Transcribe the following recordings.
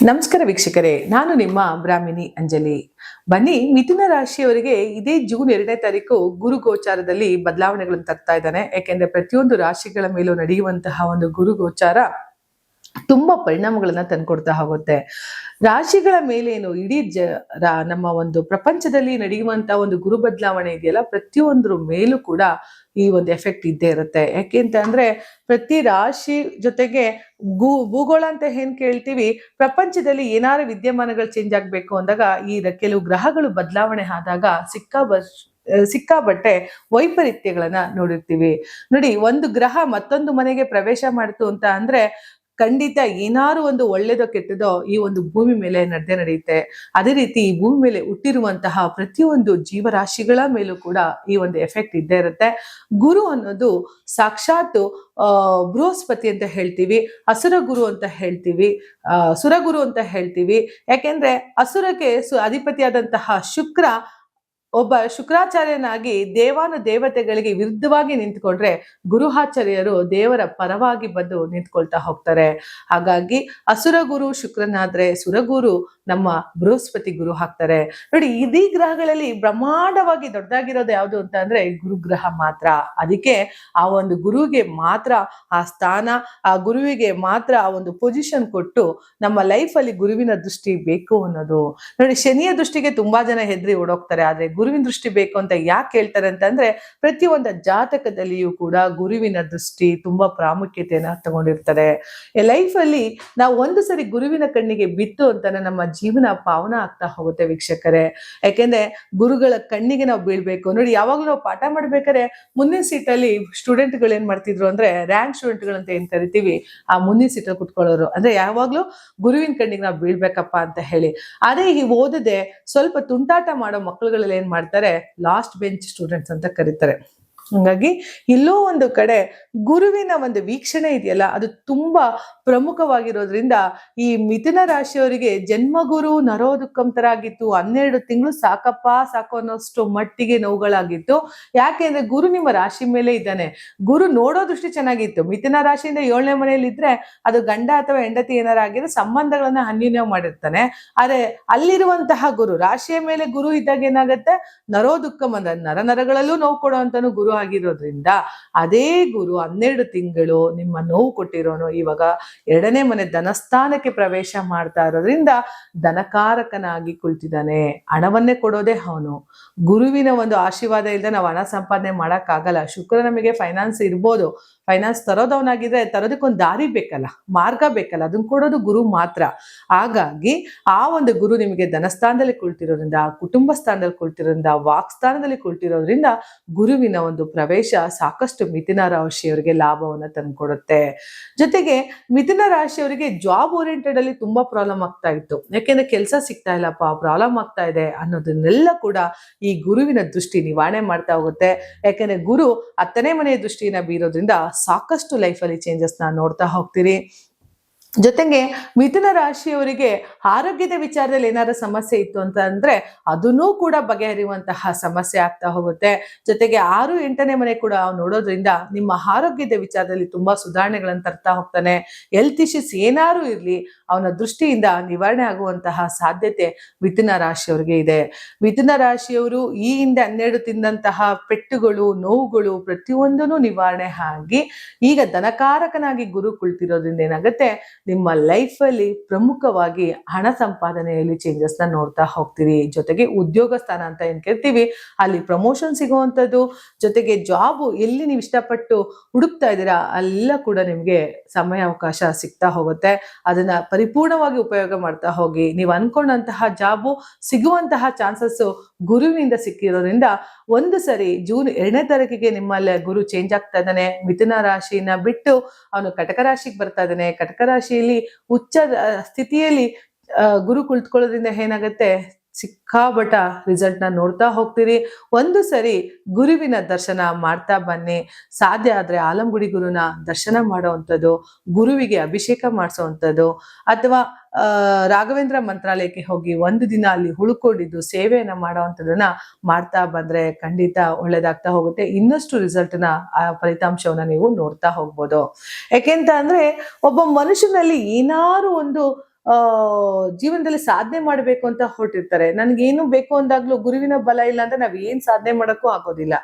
ನಮಸ್ಕಾರ ವೀಕ್ಷಕರೇ, ನಾನು ನಿಮ್ಮ ಬ್ರಾಹ್ಮಿಣಿ ಅಂಜಲಿ. ಬನ್ನಿ, ಮಿಥುನ ರಾಶಿಯವರಿಗೆ ಇದೇ ಜೂನ್ 2ನೇ ತಾರೀಕು ಗುರು ಗೋಚಾರದಲ್ಲಿ ಬದಲಾವಣೆಗಳನ್ನು ತರ್ತಾ ಇದ್ದಾನೆ. ಯಾಕೆಂದ್ರೆ ಪ್ರತಿಯೊಂದು ರಾಶಿಗಳ ಮೇಲೂ ನಡೆಯುವಂತಹ ಒಂದು ಗುರು ಗೋಚಾರ ತುಂಬಾ ಪರಿಣಾಮಗಳನ್ನ ತಂದ್ಕೊಡ್ತಾ ಹೋಗುತ್ತೆ. ರಾಶಿಗಳ ಮೇಲೇನು ಇಡೀ ನಮ್ಮ ಒಂದು ಪ್ರಪಂಚದಲ್ಲಿ ನಡೆಯುವಂತಹ ಒಂದು ಗುರು ಬದಲಾವಣೆ ಇದೆಯಲ್ಲ, ಪ್ರತಿಯೊಂದ್ರ ಮೇಲೂ ಕೂಡ ಈ ಒಂದು ಎಫೆಕ್ಟ್ ಇದ್ದೇ ಇರುತ್ತೆ. ಯಾಕೆಂತ ಅಂದ್ರೆ ಪ್ರತಿ ರಾಶಿ ಜೊತೆಗೆ ಭೂಗೋಳ ಅಂತ ಏನ್ ಕೇಳ್ತೀವಿ, ಪ್ರಪಂಚದಲ್ಲಿ ಏನಾರು ವಿದ್ಯಮಾನಗಳು ಚೇಂಜ್ ಆಗ್ಬೇಕು ಅಂದಾಗ ಈ ಕೆಲವು ಗ್ರಹಗಳು ಬದಲಾವಣೆ ಆದಾಗ ಸಿಕ್ಕಾಬಟ್ಟೆ ವೈಪರೀತ್ಯಗಳನ್ನ ನೋಡಿರ್ತೀವಿ. ನೋಡಿ, ಒಂದು ಗ್ರಹ ಮತ್ತೊಂದು ಮನೆಗೆ ಪ್ರವೇಶ ಮಾಡ್ತು ಅಂತ ಅಂದ್ರೆ ಖಂಡಿತ ಏನಾರು ಒಂದು ಒಳ್ಳೇದೋ ಕೆಟ್ಟದೋ ಈ ಒಂದು ಭೂಮಿ ಮೇಲೆ ನಡೆಯುತ್ತೆ. ಅದೇ ರೀತಿ ಈ ಭೂಮಿ ಮೇಲೆ ಹುಟ್ಟಿರುವಂತಹ ಪ್ರತಿಯೊಂದು ಜೀವರಾಶಿಗಳ ಮೇಲೂ ಕೂಡ ಈ ಒಂದು ಎಫೆಕ್ಟ್ ಇದ್ದೇ ಇರುತ್ತೆ. ಗುರು ಅನ್ನೋದು ಸಾಕ್ಷಾತ್ ಬೃಹಸ್ಪತಿ ಅಂತ ಹೇಳ್ತೀವಿ, ಅಸುರ ಗುರು ಅಂತ ಹೇಳ್ತೀವಿ, ಸುರಗುರು ಅಂತ ಹೇಳ್ತೀವಿ. ಯಾಕೆಂದ್ರೆ ಅಸುರಕ್ಕೆ ಅಧಿಪತಿಯಾದಂತಹ ಶುಕ್ರ ಒಬ್ಬ ಶುಕ್ರಾಚಾರ್ಯನಾಗಿ ದೇವಾನು ದೇವತೆಗಳಿಗೆ ವಿರುದ್ಧವಾಗಿ ನಿಂತ್ಕೊಂಡ್ರೆ ಗುರುಹಾಚಾರ್ಯರು ದೇವರ ಪರವಾಗಿ ಬಂದು ನಿಂತ್ಕೊಳ್ತಾ ಹೋಗ್ತಾರೆ. ಹಾಗಾಗಿ ಅಸುರ ಗುರು ಶುಕ್ರನಾದ್ರೆ ಸುರಗುರು ನಮ್ಮ ಬೃಹಸ್ಪತಿ ಗುರು ಹಾಕ್ತಾರೆ. ನೋಡಿ, ಇದೀ ಗ್ರಹಗಳಲ್ಲಿ ಬ್ರಹ್ಮಾಂಡವಾಗಿ ದೊಡ್ಡದಾಗಿರೋದು ಯಾವುದು ಅಂತ ಅಂದ್ರೆ ಗುರುಗ್ರಹ ಮಾತ್ರ. ಅದಕ್ಕೆ ಆ ಒಂದು ಗುರುವಿಗೆ ಮಾತ್ರ ಆ ಸ್ಥಾನ, ಆ ಗುರುವಿಗೆ ಮಾತ್ರ ಆ ಒಂದು ಪೊಸಿಷನ್ ಕೊಟ್ಟು ನಮ್ಮ ಲೈಫ್ ಅಲ್ಲಿ ಗುರುವಿನ ದೃಷ್ಟಿ ಬೇಕು ಅನ್ನೋದು. ನೋಡಿ, ಶನಿಯ ದೃಷ್ಟಿಗೆ ತುಂಬಾ ಜನ ಹೆದರಿ ಓಡೋಗ್ತಾರೆ. ಆದ್ರೆ ಗುರುವಿನ ದೃಷ್ಟಿ ಬೇಕು ಅಂತ ಯಾಕೆ ಹೇಳ್ತಾರೆ ಅಂತಂದ್ರೆ ಪ್ರತಿಯೊಂದು ಜಾತಕದಲ್ಲಿಯೂ ಕೂಡ ಗುರುವಿನ ದೃಷ್ಟಿ ತುಂಬಾ ಪ್ರಾಮುಖ್ಯತೆಯನ್ನ ತಗೊಂಡಿರ್ತಾರೆ. ಲೈಫ್ ಅಲ್ಲಿ ನಾವು ಒಂದು ಸರಿ ಗುರುವಿನ ಕಣ್ಣಿಗೆ ಬಿತ್ತು ಅಂತಾನೆ ನಮ್ಮ ಜೀವನ ಪಾವನ ಆಗ್ತಾ ಹೋಗುತ್ತೆ ವೀಕ್ಷಕರೇ. ಯಾಕೆಂದ್ರೆ ಗುರುಗಳ ಕಣ್ಣಿಗೆ ನಾವು ಬೀಳ್ಬೇಕು. ನೋಡಿ, ಯಾವಾಗ್ಲೂ ನಾವು ಪಾಠ ಮಾಡ್ಬೇಕಾದ್ರೆ ಮುಂದಿನ ಸೀಟಲ್ಲಿ ಸ್ಟೂಡೆಂಟ್ಗಳು ಏನ್ ಮಾಡ್ತಿದ್ರು ಅಂದ್ರೆ ರ್ಯಾಂಕ್ ಸ್ಟೂಡೆಂಟ್ಗಳು ಅಂತ ಏನ್ ಕರಿತೀವಿ, ಆ ಮುಂದಿನ ಸೀಟಲ್ಲಿ ಕುತ್ಕೊಳ್ಳೋರು. ಅಂದ್ರೆ ಯಾವಾಗ್ಲೂ ಗುರುವಿನ ಕಣ್ಣಿಗೆ ನಾವು ಬೀಳ್ಬೇಕಪ್ಪ ಅಂತ ಹೇಳಿ. ಅದೇ ಈ ಓದದೆ ಸ್ವಲ್ಪ ತುಂಟಾಟ ಮಾಡೋ ಮಕ್ಕಳುಗಳಲ್ಲಿ ಏನ್ ಮಾಡ್ತಾರೆ, ಲಾಸ್ಟ್ ಬೆಂಚ್ ಸ್ಟೂಡೆಂಟ್ಸ್ ಅಂತ ಕರೀತಾರೆ. ಹಂಗಾಗಿ ಇಲ್ಲೋ ಒಂದು ಕಡೆ ಗುರುವಿನ ಒಂದು ವೀಕ್ಷಣೆ ಇದೆಯಲ್ಲ, ಅದು ತುಂಬಾ ಪ್ರಮುಖವಾಗಿರೋದ್ರಿಂದ ಈ ಮಿಥುನ ರಾಶಿಯವರಿಗೆ ಜನ್ಮಗುರು ನರೋದುಕ್ಕಂ ತರ ಆಗಿತ್ತು. 12 ತಿಂಗಳು ಸಾಕಪ್ಪ ಸಾಕು ಅನ್ನೋಷ್ಟು ಮಟ್ಟಿಗೆ ನೋವುಗಳಾಗಿತ್ತು. ಯಾಕೆಂದ್ರೆ ಗುರು ನಿಮ್ಮ ರಾಶಿ ಮೇಲೆ ಇದ್ದಾನೆ. ಗುರು ನೋಡೋ ದೃಷ್ಟಿ ಚೆನ್ನಾಗಿತ್ತು. ಮಿಥುನ ರಾಶಿಯಿಂದ 7ನೇ ಮನೆಯಲ್ಲಿ ಇದ್ರೆ ಅದು ಗಂಡ ಅಥವಾ ಹೆಂಡತಿ ಏನಾರಾಗಿದ್ರೆ ಸಂಬಂಧಗಳನ್ನ ಅನ್ಯೋನ್ಯ ಮಾಡಿರ್ತಾನೆ. ಆದ್ರೆ ಅಲ್ಲಿರುವಂತಹ ಗುರು ರಾಶಿಯ ಮೇಲೆ ಗುರು ಇದ್ದಾಗ ಏನಾಗತ್ತೆ, ನರೋದುಕ್ಕಂ ಅಂದ್ರೆ ನರಗಳಲ್ಲೂ ನೋವು ಕೊಡುವಂತನು ಗುರು ಆಗಿರೋದ್ರಿಂದ ಅದೇ ಗುರು 12 ತಿಂಗಳು ನಿಮ್ಮ ನೋವು ಕೊಟ್ಟಿರೋನು ಇವಾಗ 2ನೇ ಮನೆ ಧನಸ್ಥಾನಕ್ಕೆ ಪ್ರವೇಶ ಮಾಡ್ತಾ ಇರೋದ್ರಿಂದ ಧನಕಾರಕನಾಗಿ ಕುಳಿತಿದ್ದಾನೆ. ಹಣವನ್ನೇ ಕೊಡೋದೇ ಅವನು. ಗುರುವಿನ ಒಂದು ಆಶೀರ್ವಾದ ಇಲ್ಲದೆ ನಾವು ಹಣ ಸಂಪಾದನೆ ಮಾಡಕ್ ಆಗಲ್ಲ. ಶುಕ್ರ ನಮಗೆ ಫೈನಾನ್ಸ್ ಇರ್ಬೋದು, ಫೈನಾನ್ಸ್ ತರೋದವನಾಗಿದ್ರೆ ತರೋದಕ್ಕೊಂದು ದಾರಿ ಬೇಕಲ್ಲ, ಮಾರ್ಗ ಬೇಕಲ್ಲ, ಅದನ್ನ ಕೊಡೋದು ಗುರು ಮಾತ್ರ. ಹಾಗಾಗಿ ಆ ಒಂದು ಗುರು ನಿಮಗೆ ಧನಸ್ಥಾನದಲ್ಲಿ ಕುಳಿತಿರೋದ್ರಿಂದ, ಕುಟುಂಬ ಸ್ಥಾನದಲ್ಲಿ ಕುಳಿತಿರೋದ್ರಿಂದ, ವಾಕ್ಸ್ಥಾನದಲ್ಲಿ ಕುಳಿತಿರೋದ್ರಿಂದ ಗುರುವಿನ ಒಂದು ಪ್ರವೇಶ ಸಾಕಷ್ಟು ಮಿಥುನ ರಾಶಿಯವರಿಗೆ ಲಾಭವನ್ನ ತಂದ್ಕೊಡುತ್ತೆ. ಜೊತೆಗೆ ಮಿಥುನ ರಾಶಿಯವರಿಗೆ ಜಾಬ್ ಓರಿಯೆಂಟೆಡ್ ಅಲ್ಲಿ ತುಂಬಾ ಪ್ರಾಬ್ಲಮ್ ಆಗ್ತಾ ಇತ್ತು. ಯಾಕೆಂದ್ರೆ ಕೆಲಸ ಸಿಗ್ತಾ ಇಲ್ಲಪ್ಪ, ಪ್ರಾಬ್ಲಮ್ ಆಗ್ತಾ ಇದೆ ಅನ್ನೋದನ್ನೆಲ್ಲ ಕೂಡ ಈ ಗುರುವಿನ ದೃಷ್ಟಿ ನಿವಾರಣೆ ಮಾಡ್ತಾ ಹೋಗುತ್ತೆ. ಯಾಕೆಂದ್ರೆ ಗುರು 10ನೇ ಮನೆಯ ದೃಷ್ಟಿಯನ್ನ ಬೀರೋದ್ರಿಂದ ಸಾಕಷ್ಟು ಲೈಫಲ್ಲಿ ಚೇಂಜಸ್ ನೋಡ್ತಾ ಹೋಗ್ತೀರಿ. ಜೊತೆಗೆ ಮಿಥುನ ರಾಶಿಯವರಿಗೆ ಆರೋಗ್ಯದ ವಿಚಾರದಲ್ಲಿ ಏನಾದ್ರು ಸಮಸ್ಯೆ ಇತ್ತು ಅಂತ ಅಂದ್ರೆ ಅದನ್ನೂ ಕೂಡ ಬಗೆಹರಿಯುವಂತಹ ಸಮಸ್ಯೆ ಆಗ್ತಾ ಹೋಗುತ್ತೆ. ಜೊತೆಗೆ 6, 8ನೇ ಮನೆ ಕೂಡ ನೋಡೋದ್ರಿಂದ ನಿಮ್ಮ ಆರೋಗ್ಯದ ವಿಚಾರದಲ್ಲಿ ತುಂಬಾ ಸುಧಾರಣೆಗಳನ್ನು ತರ್ತಾ ಹೋಗ್ತಾನೆ. ಹೆಲ್ತ್ ಇಶ್ಯೂಸ್ ಏನಾರು ಇರ್ಲಿ ಅವನ ದೃಷ್ಟಿಯಿಂದ ನಿವಾರಣೆ ಆಗುವಂತಹ ಸಾಧ್ಯತೆ ಮಿಥುನ ರಾಶಿಯವರಿಗೆ ಇದೆ. ಮಿಥುನ ರಾಶಿಯವರು ಈ ಹಿಂದೆ 12 ತಿಂದಂತಹ ಪೆಟ್ಟುಗಳು, ನೋವುಗಳು ಪ್ರತಿಯೊಂದೂ ನಿವಾರಣೆ ಆಗಿ ಈಗ ಧನಕಾರಕನಾಗಿ ಗುರು ಕುಳಿತಿರೋದ್ರಿಂದ ಏನಾಗುತ್ತೆ, ನಿಮ್ಮ ಲೈಫ್ ಅಲ್ಲಿ ಪ್ರಮುಖವಾಗಿ ಹಣ ಸಂಪಾದನೆಯಲ್ಲಿ ಚೇಂಜಸ್ ನೋಡ್ತಾ ಹೋಗ್ತೀರಿ. ಜೊತೆಗೆ ಉದ್ಯೋಗ ಸ್ಥಾನ ಅಂತ ಏನ್ ಕೇಳ್ತೀವಿ ಅಲ್ಲಿ ಪ್ರಮೋಷನ್ ಸಿಗುವಂಥದ್ದು, ಜೊತೆಗೆ ಜಾಬ್ ಎಲ್ಲಿ ನೀವು ಇಷ್ಟಪಟ್ಟು ಹುಡುಕ್ತಾ ಇದ್ದೀರಾ ಅಲ್ಲ ಕೂಡ ನಿಮ್ಗೆ ಸಮಯ ಅವಕಾಶ ಸಿಗ್ತಾ ಹೋಗುತ್ತೆ. ಅದನ್ನ ಪರಿಪೂರ್ಣವಾಗಿ ಉಪಯೋಗ ಮಾಡ್ತಾ ಹೋಗಿ. ನೀವು ಅನ್ಕೊಂಡಂತಹ ಜಾಬು ಸಿಗುವಂತಹ ಚಾನ್ಸಸ್ ಗುರುವಿನಿಂದ ಸಿಕ್ಕಿರೋದ್ರಿಂದ ಒಂದು ಸರಿ ಜೂನ್ 2ನೇ ತಾರೀಕಿಗೆ ನಿಮ್ಮಲ್ಲಿ ಗುರು ಚೇಂಜ್ ಆಗ್ತಾ ಇದ್ದಾನೆ. ಮಿಥುನ ರಾಶಿನ ಬಿಟ್ಟು ಅವನು ಕಟಕ ರಾಶಿಗೆ ಬರ್ತಾ ಇದ್ದಾನೆ. ಕಟಕ ರಾಶಿಯಲ್ಲಿ ಉಚ್ಚ ಸ್ಥಿತಿಯಲ್ಲಿ ಗುರು ಕುಳಿತುಕೊಳ್ಳೋದ್ರಿಂದ ಏನಾಗುತ್ತೆ, ಸಿಕ್ಕಾಬಟ್ಟ ರಿಸಲ್ಟ್ ನೋಡ್ತಾ ಹೋಗ್ತೀರಿ. ಒಂದು ಸರಿ ಗುರುವಿನ ದರ್ಶನ ಮಾಡ್ತಾ ಬನ್ನಿ. ಸಾಧ್ಯ ಆದ್ರೆ ಆಲಂಗುಡಿ ಗುರುನ ದರ್ಶನ ಮಾಡುವಂಥದ್ದು, ಗುರುವಿಗೆ ಅಭಿಷೇಕ ಮಾಡಿಸುವಂಥದ್ದು, ಅಥವಾ ರಾಘವೇಂದ್ರ ಮಂತ್ರಾಲಯಕ್ಕೆ ಹೋಗಿ ಒಂದು ದಿನ ಅಲ್ಲಿ ಉಳ್ಕೊಂಡಿದ್ದು ಸೇವೆಯನ್ನ ಮಾಡುವಂಥದ್ದನ್ನ ಮಾಡ್ತಾ ಬಂದ್ರೆ ಖಂಡಿತ ಒಳ್ಳೇದಾಗ್ತಾ ಹೋಗುತ್ತೆ. ಇನ್ನಷ್ಟು ರಿಸಲ್ಟ್ನ ಆ ಫಲಿತಾಂಶವನ್ನ ನೀವು ನೋಡ್ತಾ ಹೋಗ್ಬೋದು. ಯಾಕೆಂತ ಅಂದ್ರೆ ಒಬ್ಬ ಮನುಷ್ಯನಲ್ಲಿ ಏನಾರು ಒಂದು ಜೀವನದಲ್ಲಿ ಸಾಧನೆ ಮಾಡ್ಬೇಕು ಅಂತ ಹೊರಟಿರ್ತಾರೆ. ನನ್ಗೇನು ಬೇಕು ಅಂದಾಗ್ಲೂ ಗುರುವಿನ ಬಲ ಇಲ್ಲ ಅಂದ್ರೆ ನಾವ್ ಏನ್ ಸಾಧನೆ ಮಾಡಕ್ಕೂ ಆಗೋದಿಲ್ಲ.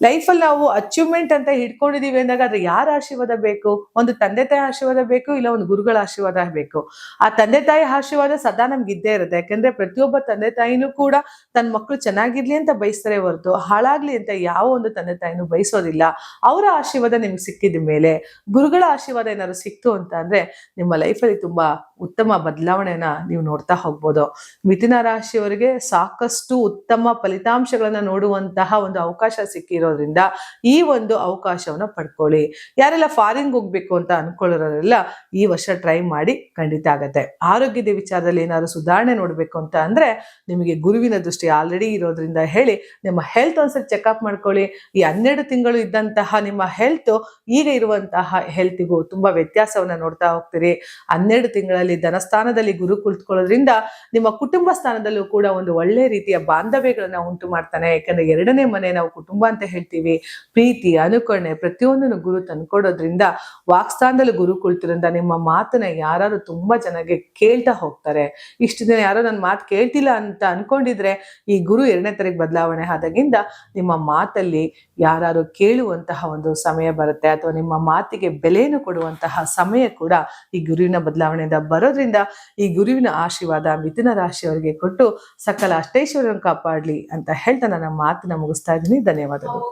ಲೈಫಲ್ಲಿ ನಾವು ಅಚೀವ್ಮೆಂಟ್ ಅಂತ ಹಿಡ್ಕೊಂಡಿದೀವಿ ಅಂದಾಗ ಅದ್ರ ಯಾರ ಆಶೀರ್ವಾದ ಬೇಕು? ಒಂದು ತಂದೆ ತಾಯಿ ಆಶೀರ್ವಾದ ಬೇಕು, ಇಲ್ಲ ಒಂದು ಗುರುಗಳ ಆಶೀರ್ವಾದ ಬೇಕು. ಆ ತಂದೆ ತಾಯಿ ಆಶೀರ್ವಾದ ಸದಾ ನಮ್ಗೆ ಇದ್ದೇ ಇರುತ್ತೆ. ಯಾಕಂದ್ರೆ ಪ್ರತಿಯೊಬ್ಬ ತಂದೆ ತಾಯಿನೂ ಕೂಡ ತನ್ನ ಮಕ್ಕಳು ಚೆನ್ನಾಗಿರ್ಲಿ ಅಂತ ಬಯಸ್ತಾರೆ ಹೊರತು ಹಾಳಾಗ್ಲಿ ಅಂತ ಯಾವ ಒಂದು ತಂದೆ ತಾಯಿನೂ ಬಯಸೋದಿಲ್ಲ. ಅವರ ಆಶೀರ್ವಾದ ನಿಮ್ಗೆ ಸಿಕ್ಕಿದ ಮೇಲೆ ಗುರುಗಳ ಆಶೀರ್ವಾದ ಏನಾದ್ರು ಸಿಕ್ತು ಅಂತ ಅಂದ್ರೆ ನಿಮ್ಮ ಲೈಫಲ್ಲಿ ತುಂಬಾ ಉತ್ತಮ ಬದಲಾವಣೆನ ನೀವು ನೋಡ್ತಾ ಹೋಗ್ಬೋದು. ಮಿಥುನ ರಾಶಿಯವರಿಗೆ ಸಾಕಷ್ಟು ಉತ್ತಮ ಫಲಿತಾಂಶಗಳನ್ನ ನೋಡುವಂತಹ ಒಂದು ಅವಕಾಶ ಸಿಕ್ಕಿರೋದ್ರಿಂದ ಈ ಒಂದು ಅವಕಾಶವನ್ನ ಪಡ್ಕೊಳ್ಳಿ. ಯಾರೆಲ್ಲ ಫಾರಿನ್ಗೆ ಹೋಗ್ಬೇಕು ಅಂತ ಅನ್ಕೊಳ್ಳೋರೆಲ್ಲ ಈ ವರ್ಷ ಟ್ರೈ ಮಾಡಿ, ಖಂಡಿತ ಆಗತ್ತೆ. ಆರೋಗ್ಯದ ವಿಚಾರದಲ್ಲಿ ಏನಾದ್ರು ಸುಧಾರಣೆ ನೋಡ್ಬೇಕು ಅಂತ ಅಂದ್ರೆ ನಿಮಗೆ ಗುರುವಿನ ದೃಷ್ಟಿ ಆಲ್ರೆಡಿ ಇರೋದ್ರಿಂದ ಹೇಳಿ ನಿಮ್ಮ ಹೆಲ್ತ್ ಒಂದ್ಸರಿ ಚೆಕ್ಅಪ್ ಮಾಡ್ಕೊಳ್ಳಿ. ಈ 12 ತಿಂಗಳು ಇದ್ದಂತಹ ನಿಮ್ಮ ಹೆಲ್ತ್ ಈಗ ಇರುವಂತಹ ಹೆಲ್ತಿಗೂ ತುಂಬಾ ವ್ಯತ್ಯಾಸವನ್ನ ನೋಡ್ತಾ ಹೋಗ್ತೀರಿ. 12 ತಿಂಗಳಲ್ಲಿ ಧನಸ್ಥಾನದಲ್ಲಿ ಗುರು ಕುಳಿತುಕೊಳ್ಳೋದ್ರಿಂದ ನಿಮ್ಮ ಕುಟುಂಬ ಸ್ಥಾನದಲ್ಲೂ ಕೂಡ ಒಂದು ಒಳ್ಳೆ ರೀತಿಯ ಬಾಂಧವ್ಯಗಳನ್ನ ಉಂಟು ಮಾಡ್ತಾನೆ. ಯಾಕಂದ್ರೆ 2ನೇ ಮನೆ ನಾವು ಕುಟುಂಬ ಅಂತ ಹೇಳ್ತೀವಿ. ಪ್ರೀತಿ, ಅನುಕರಣೆ ಪ್ರತಿಯೊಂದನ್ನು ಗುರು ತಂದ್ಕೊಡೋದ್ರಿಂದ ವಾಕ್ಸ್ಥಾನದಲ್ಲಿ ಗುರು ಕುಳಿತಿರೋದ್ರಿಂದ ನಿಮ್ಮ ಮಾತನ್ನ ಯಾರು ತುಂಬಾ ಚೆನ್ನಾಗಿ ಕೇಳ್ತಾ ಹೋಗ್ತಾರೆ. ಇಷ್ಟು ದಿನ ಯಾರೋ ನನ್ನ ಮಾತು ಕೇಳ್ತಿಲ್ಲ ಅಂತ ಅನ್ಕೊಂಡಿದ್ರೆ ಈ ಗುರು 2ನೇ ತಾರೀಕು ಬದಲಾವಣೆ ಆದಾಗಿಂದ ನಿಮ್ಮ ಮಾತಲ್ಲಿ ಯಾರು ಕೇಳುವಂತಹ ಒಂದು ಸಮಯ ಬರುತ್ತೆ, ಅಥವಾ ನಿಮ್ಮ ಮಾತಿಗೆ ಬೆಲೆಯನ್ನು ಕೊಡುವಂತಹ ಸಮಯ ಕೂಡ ಈ ಗುರುವಿನ ಬದಲಾವಣೆಯಿಂದ ಬರೋದ್ರಿಂದ ಈ ಗುರುವಿನ ಆಶೀರ್ವಾದ ಮಿಥುನ ರಾಶಿಯವರಿಗೆ ಕೊಟ್ಟು ಸಕಲ ಅಷ್ಟೈಶ್ವರ್ಯವನ್ನು ಕಾಪಾಡ್ಲಿ ಅಂತ ಹೇಳ್ತಾ ನನ್ನ ಮಾತನ್ನ ಮುಗಿಸ್ತಾ ಇದ್ದೀನಿ. ಧನ್ಯವಾದಗಳು.